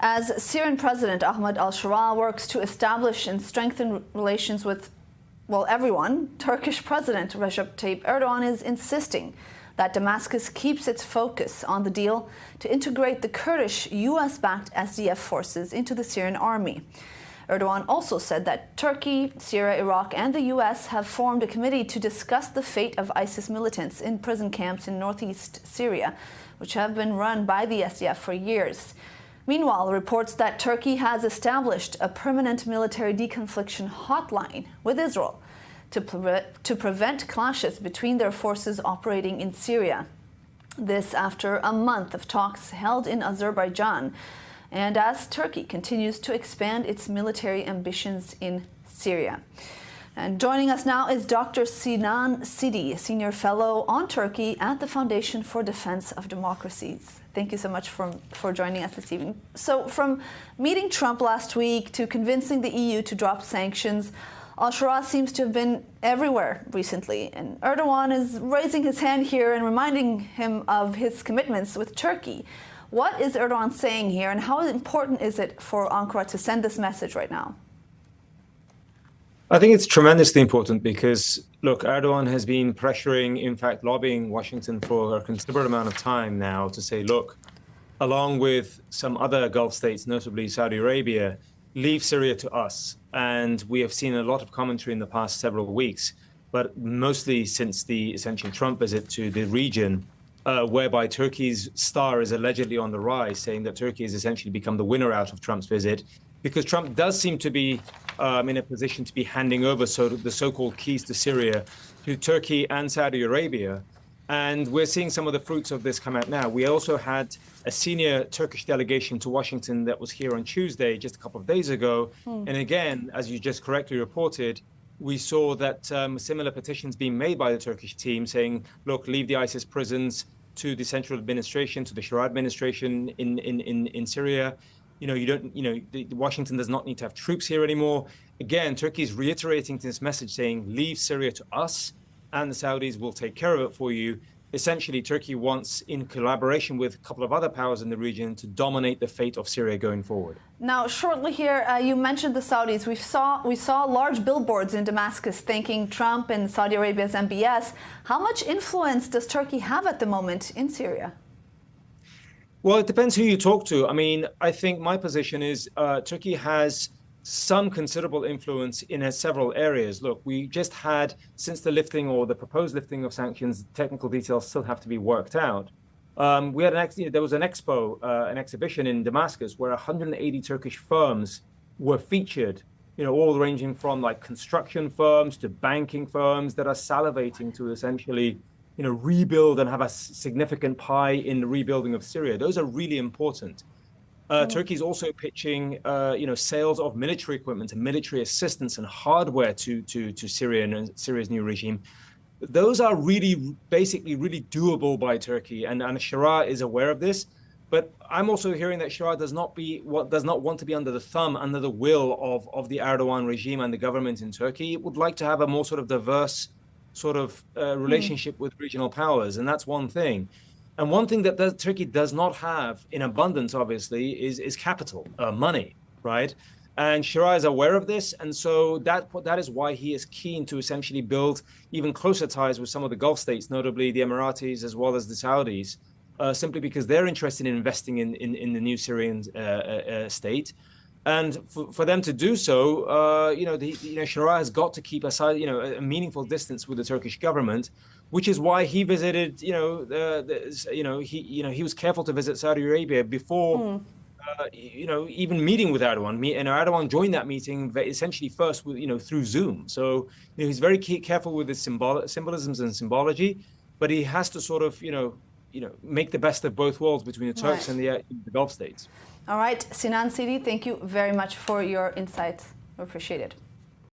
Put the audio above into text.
As Syrian President Ahmed al-Shara works to establish and strengthen relations with, well, everyone, Turkish President Recep Tayyip Erdogan is insisting that Damascus keeps its focus on the deal to integrate the Kurdish US-backed SDF forces into the Syrian army. Erdogan also said that Turkey, Syria, Iraq and the US have formed a committee to discuss the fate of ISIS militants in prison camps in northeast Syria, which have been run by the SDF for years. Meanwhile, reports that Turkey has established a permanent military deconfliction hotline with Israel to prevent clashes between their forces operating in Syria. This after a month of talks held in Azerbaijan, and as Turkey continues to expand its military ambitions in Syria. And joining us now is Dr. Sinan Sidi, Senior Fellow on Turkey at the Foundation for Defense of Democracies. Thank you so much for joining us this evening. So from meeting Trump last week to convincing the EU to drop sanctions, al-Shara seems to have been everywhere recently. And Erdogan is raising his hand here and reminding him of his commitments with Turkey. What is Erdogan saying here, and how important is it for Ankara to send this message right now? I think it's tremendously important because, look, Erdogan has been pressuring, in fact, lobbying Washington for a considerable amount of time now to say, look, along with some other Gulf states, notably Saudi Arabia, leave Syria to us. And we have seen a lot of commentary in the past several weeks, but mostly since the essentially Trump visit to the region, whereby Turkey's star is allegedly on the rise, saying that Turkey has essentially become the winner out of Trump's visit, because Trump does seem to be in a position to be handing over the so-called keys to Syria to Turkey and Saudi Arabia. And we're seeing some of the fruits of this come out now. We also had a senior Turkish delegation to Washington that was here on Tuesday, just a couple of days ago. And again, as you just correctly reported, we saw that similar petitions being made by the Turkish team saying, look, leave the ISIS prisons to the central administration, to the Shura administration in Syria. Washington does not need to have troops here anymore. Again, Turkey is reiterating this message saying, leave Syria to us and the Saudis will take care of it for you. Essentially, Turkey wants, in collaboration with a couple of other powers in the region, to dominate the fate of Syria going forward. Now, shortly here, you mentioned the Saudis. We saw large billboards in Damascus thanking Trump and Saudi Arabia's MBS. How much influence does Turkey have at the moment in Syria? Well, it depends who you talk to. I mean, I think my position is Turkey has some considerable influence in several areas. Look, we just had, since the lifting or the proposed lifting of sanctions, technical details still have to be worked out. We had there was an expo, an exhibition in Damascus where 180 Turkish firms were featured, all ranging from like construction firms to banking firms that are salivating to essentially rebuild and have a significant pie in the rebuilding of Syria. Those are really important. Turkey is also pitching, sales of military equipment and military assistance and hardware to Syria and Syria's new regime. Those are basically really doable by Turkey, and Shura is aware of this. But I'm also hearing that Shura does not want to be under the thumb, under the will of the Erdogan regime and the government in Turkey. It would like to have a more sort of diverse relationship with regional powers, and that's one thing. And one thing that Turkey does not have in abundance, obviously, is capital, money, right? And Shura is aware of this, and so that is why he is keen to essentially build even closer ties with some of the Gulf states, notably the Emiratis as well as the Saudis, simply because they're interested in investing in the new Syrian state. And for them to do so, Shura has got to keep aside, a meaningful distance with the Turkish government, which is why he visited, he was careful to visit Saudi Arabia before, even meeting with Erdogan. And Erdogan joined that meeting essentially first, through Zoom. So he's very careful with his symbolisms and symbology, but he has to sort of, make the best of both worlds between the Turks and the Gulf states. All right, Sinan Sidi, thank you very much for your insights. We appreciate it.